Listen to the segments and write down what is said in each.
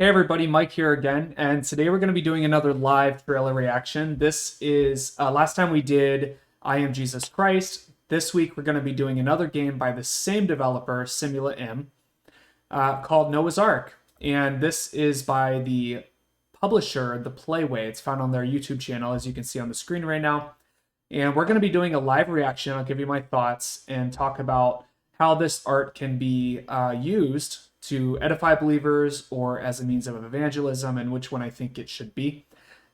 Hey everybody, Mike here again, and today we're going to be doing another live trailer reaction. This is last time we did I Am Jesus Christ. This week we're going to be doing another game by the same developer, SimulaM, called Noah's Ark, and this is by the publisher, The Playway. It's found on their YouTube channel, as you can see on the screen right now. And we're going to be doing a live reaction. I'll give you my thoughts and talk about how this art can be used to edify believers or as a means of evangelism, and which one I think it should be.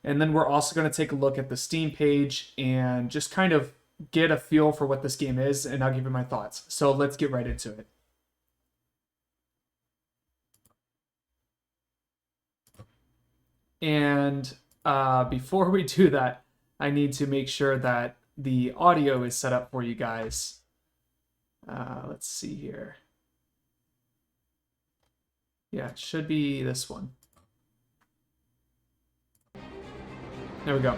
And then we're also going to take a look at the Steam page and just kind of get a feel for what this game is, and I'll give you my thoughts. So let's get right into it. And before we do that, I need to make sure that the audio is set up for you guys. Let's see here. Yeah, it should be this one. There we go.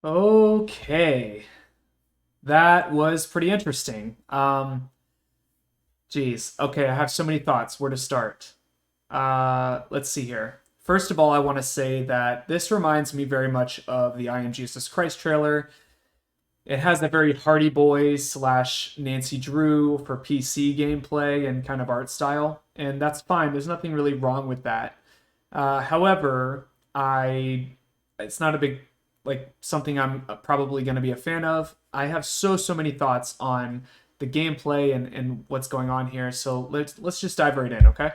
Okay. That was pretty interesting. Geez. Okay, I have so many thoughts. Where to start? Let's see here. First of all, I want to say that this reminds me very much of the I Am Jesus Christ trailer. It has that very Hardy Boys slash Nancy Drew for PC gameplay and kind of art style, and that's fine. There's nothing really wrong with that. However, it's not a big like something I'm probably going to be a fan of. I have so many thoughts on the gameplay and what's going on here. So let's just dive right in, okay?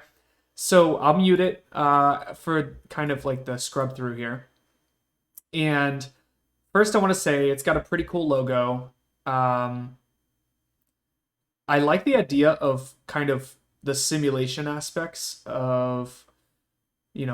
So I'll mute it for kind of like the scrub through here. And first, I want to say it's got a pretty cool logo. I like the idea of kind of the simulation aspects of,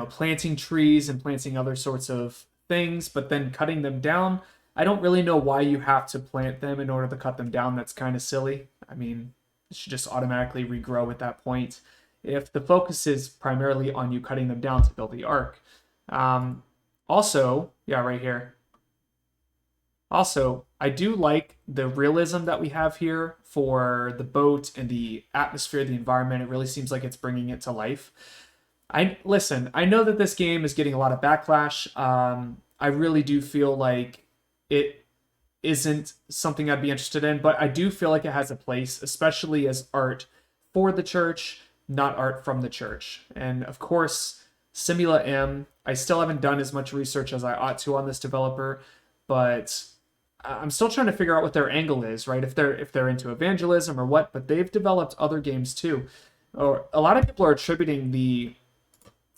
planting trees and planting other sorts of things, but then cutting them down. I don't really know why you have to plant them in order to cut them down. That's kind of silly. I mean, it should just automatically regrow at that point if the focus is primarily on you cutting them down to build the ark. Also, yeah, right here. Also, I do like the realism that we have here for the boat and the atmosphere, the environment. It really seems like it's bringing it to life. I know that this game is getting a lot of backlash. I really do feel like it isn't something I'd be interested in, but I do feel like it has a place, especially as art for the church, not art from the church. And of course, SimulaM, I still haven't done as much research as I ought to on this developer, but I'm still trying to figure out what their angle is, right? If they're into evangelism or what, but they've developed other games too. Or a lot of people are attributing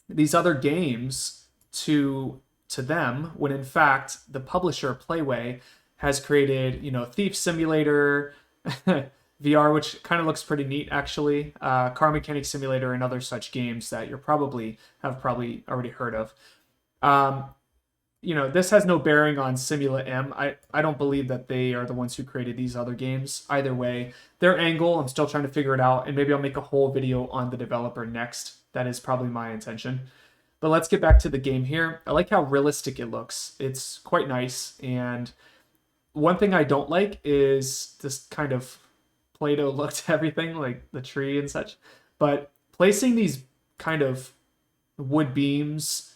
these other games to them when in fact the publisher Playway has created, Thief Simulator, VR, which kind of looks pretty neat actually, Car Mechanic Simulator, and other such games that you're probably already heard of. this has no bearing on SimulaM. I don't believe that they are the ones who created these other games. Either way, their angle, I'm still trying to figure it out, and maybe I'll make a whole video on the developer next. That is probably my intention. But let's get back to the game here. I like how realistic it looks. It's quite nice, and one thing I don't like is this kind of Play-Doh look to everything, like the tree and such. But placing these kind of wood beams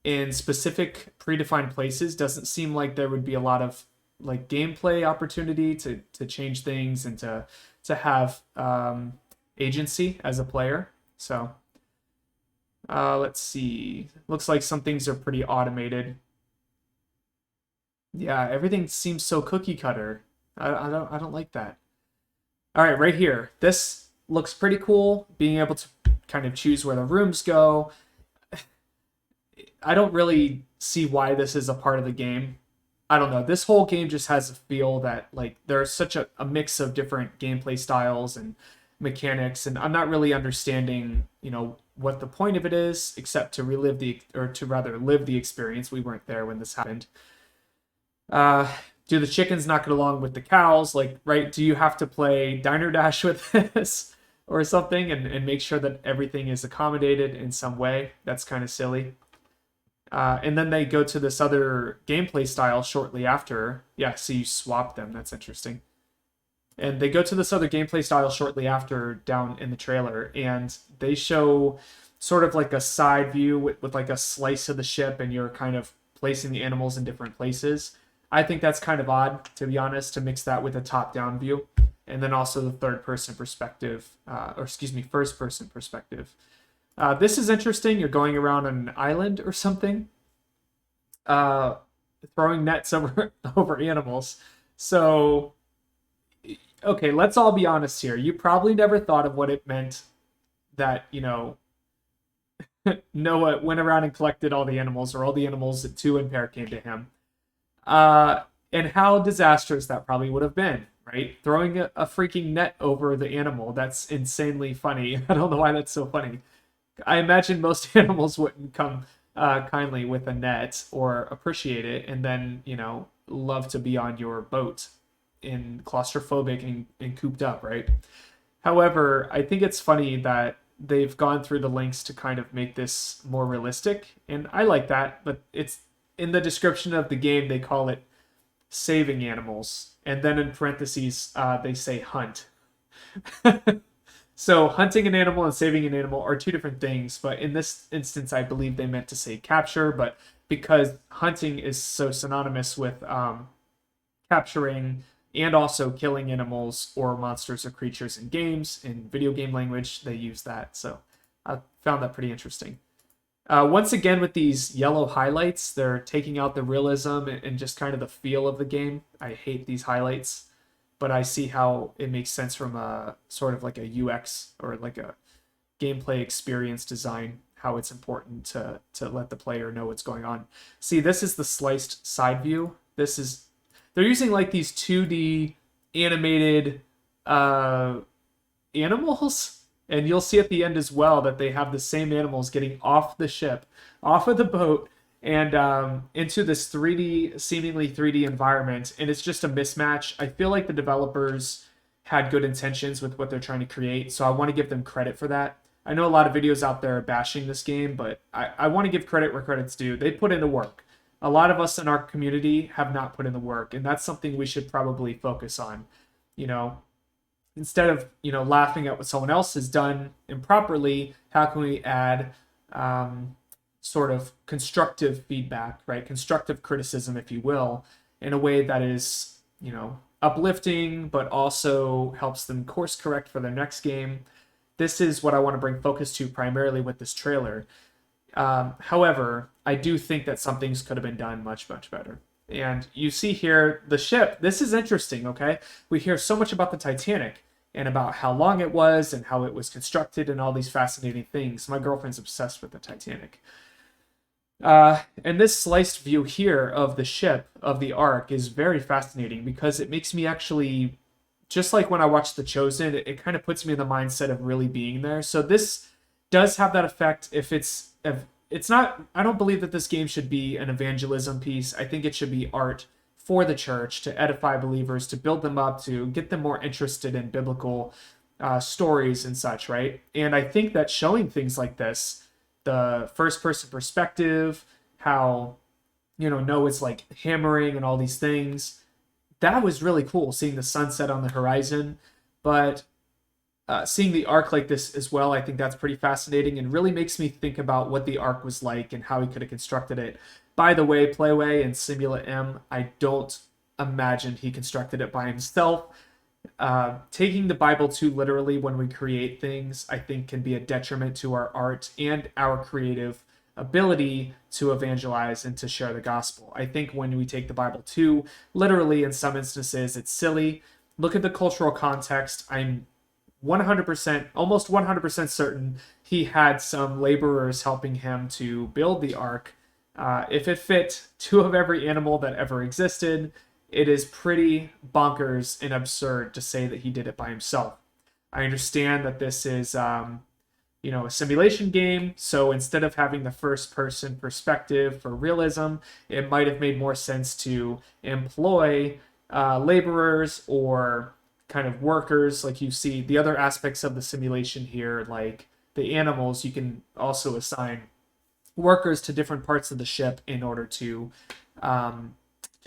in specific predefined places doesn't seem like there would be a lot of like gameplay opportunity to change things and to have agency as a player. So let's see. Looks like some things are pretty automated. Yeah, everything seems so cookie cutter. I don't like that. All right, right here. This looks pretty cool. Being able to kind of choose where the rooms go. I don't really see why this is a part of the game. I don't know. This whole game just has a feel that like there's such a mix of different gameplay styles and mechanics, and I'm not really understanding, what the point of it is, except to relive to rather live the experience. We weren't there when this happened. Do the chickens not get along with the cows? Like, right? Do you have to play Diner Dash with this or something and make sure that everything is accommodated in some way? That's kind of silly. And then they go to this other gameplay style shortly after. Yeah, so you swap them. That's interesting. And they go to this other gameplay style shortly after down in the trailer, and they show sort of like a side view with like a slice of the ship, and you're kind of placing the animals in different places. I think that's kind of odd, to be honest, to mix that with a top-down view. And then also the third-person perspective, first-person perspective. This is interesting. You're going around an island or something, throwing nets over animals. So, okay, let's all be honest here. You probably never thought of what it meant that, Noah went around and collected all the animals, or all the animals that two and pair came to him. And how disastrous that probably would have been, right? Throwing a freaking net over the animal. That's insanely funny. I don't know why that's so funny. I imagine most animals wouldn't come kindly with a net or appreciate it, and then, love to be on your boat in claustrophobic and cooped up, right? However, I think it's funny that they've gone through the lengths to kind of make this more realistic, and I like that, but it's in the description of the game, they call it saving animals, and then in parentheses, they say hunt. So hunting an animal and saving an animal are two different things, but in this instance, I believe they meant to say capture, but because hunting is so synonymous with capturing and also killing animals or monsters or creatures in games, in video game language, they use that. So I found that pretty interesting. Once again, with these yellow highlights, they're taking out the realism and just kind of the feel of the game. I hate these highlights, but I see how it makes sense from a sort of like a UX or like a gameplay experience design, how it's important to let the player know what's going on. See, this is the sliced side view. They're using like these 2D animated animals. And you'll see at the end as well that they have the same animals getting off the ship, off of the boat, and into this seemingly 3D environment. And it's just a mismatch. I feel like the developers had good intentions with what they're trying to create, so I want to give them credit for that. I know a lot of videos out there bashing this game, but I want to give credit where credit's due. They put in the work. A lot of us in our community have not put in the work, and that's something we should probably focus on. Instead of laughing at what someone else has done improperly, how can we add sort of constructive feedback, right? Constructive criticism, if you will, in a way that is uplifting, but also helps them course correct for their next game. This is what I want to bring focus to primarily with this trailer. However, I do think that some things could have been done much, much better. And you see here the ship. This is interesting, okay? We hear so much about the Titanic and about how long it was and how it was constructed and all these fascinating things. My girlfriend's obsessed with the Titanic. And this sliced view here of the ship, of the Ark, is very fascinating because it makes me actually, just like when I watched The Chosen, it kind of puts me in the mindset of really being there. So this does have that effect if it's not, I don't believe that this game should be an evangelism piece. I think it should be art for the church to edify believers, to build them up, to get them more interested in biblical stories and such, right? And I think that showing things like this, the first person perspective, how, Noah's like hammering and all these things, that was really cool, seeing the sunset on the horizon. But seeing the ark like this as well, I think that's pretty fascinating and really makes me think about what the ark was like and how he could have constructed it. By the way, Playway and SimulaM, I don't imagine he constructed it by himself. Taking the Bible too literally when we create things, I think, can be a detriment to our art and our creative ability to evangelize and to share the gospel. I think when we take the Bible too literally, in some instances, it's silly. Look at the cultural context. I'm 100%, almost 100% certain he had some laborers helping him to build the ark. If it fit two of every animal that ever existed, it is pretty bonkers and absurd to say that he did it by himself. I understand that this is, a simulation game, so instead of having the first person perspective for realism, it might have made more sense to employ laborers or kind of workers. Like you see the other aspects of the simulation here, like the animals, you can also assign workers to different parts of the ship in order to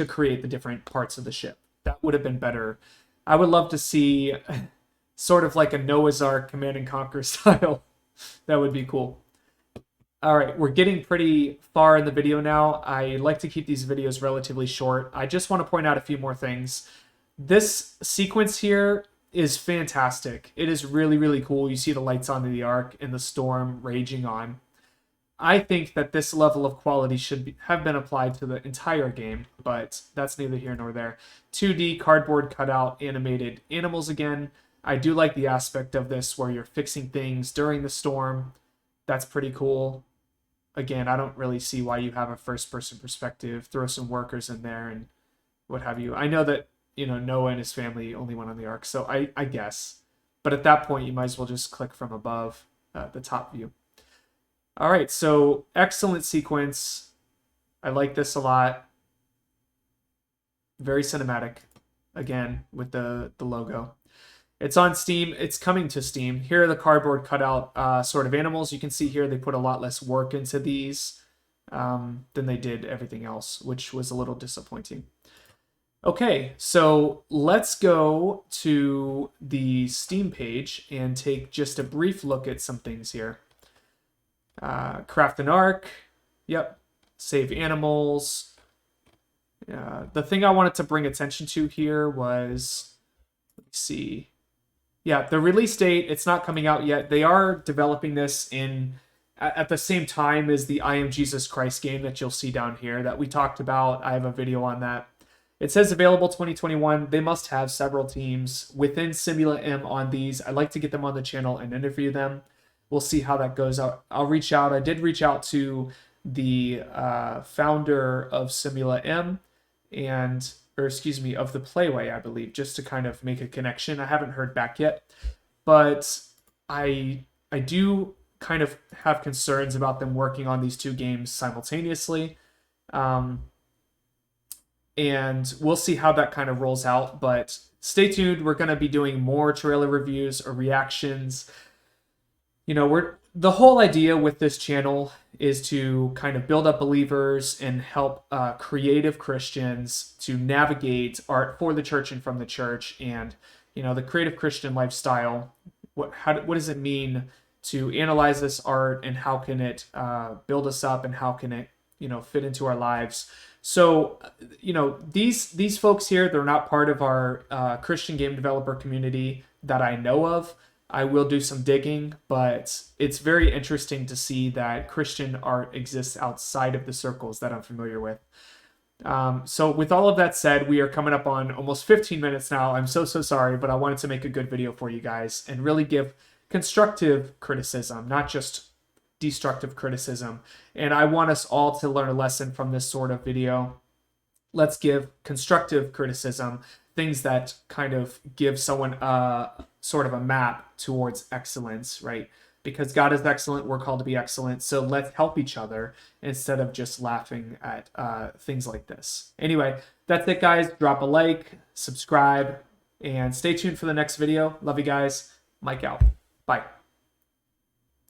create the different parts of the ship. That would have been better. I would love to see sort of like a Noah's Ark Command and Conquer style. That would be cool. All right, we're getting pretty far in the video now. I like to keep these videos relatively short. I just want to point out a few more things. This sequence here is fantastic. It is really, really cool. You see the lights on the ark and the storm raging on. I think that this level of quality should have been applied to the entire game, but that's neither here nor there. 2D cardboard cutout animated animals again. I do like the aspect of this where you're fixing things during the storm. That's pretty cool. Again, I don't really see why you have a first-person perspective. Throw some workers in there and what have you. I know that Noah and his family only went on the ark, so I guess. But at that point, you might as well just click from above the top view. All right, so excellent sequence. I like this a lot. Very cinematic, again, with the logo. It's on Steam. It's coming to Steam. Here are the cardboard cutout sort of animals. You can see here they put a lot less work into these than they did everything else, which was a little disappointing. Okay, so let's go to the Steam page and take just a brief look at some things here. Craft an ark. Yep. Save animals. The thing I wanted to bring attention to here was, let's see. Yeah, the release date, it's not coming out yet. They are developing this at the same time as the I Am Jesus Christ game that you'll see down here that we talked about. I have a video on that. It says available 2021. They must have several teams within SimulaM on these. I'd like to get them on the channel and interview them. We'll see how that goes out. I'll reach out. I did reach out to the founder of SimulaM of the Playway, I believe, just to kind of make a connection. I haven't heard back yet, but I do kind of have concerns about them working on these two games simultaneously. And we'll see how that kind of rolls out, but stay tuned. We're going to be doing more trailer reviews or reactions. The whole idea with this channel is to kind of build up believers and help creative Christians to navigate art for the church and from the church, and the creative Christian lifestyle. What does it mean to analyze this art, and how can it build us up, and how can it fit into our lives? So these folks here, they're not part of our Christian game developer community that I know of. I will do some digging, but it's very interesting to see that Christian art exists outside of the circles that I'm familiar with. So with all of that said, we are coming up on almost 15 minutes now. I'm so sorry, but I wanted to make a good video for you guys and really give constructive criticism, not just destructive criticism. And I want us all to learn a lesson from this sort of video. Let's give constructive criticism, things that kind of give someone sort of a map towards excellence, right? because God is excellent. We're called to be excellent. So let's help each other instead of just laughing at things like this. Anyway, that's it, guys. Drop a like, subscribe, and stay tuned for the next video. Love you guys. Mike out. Bye.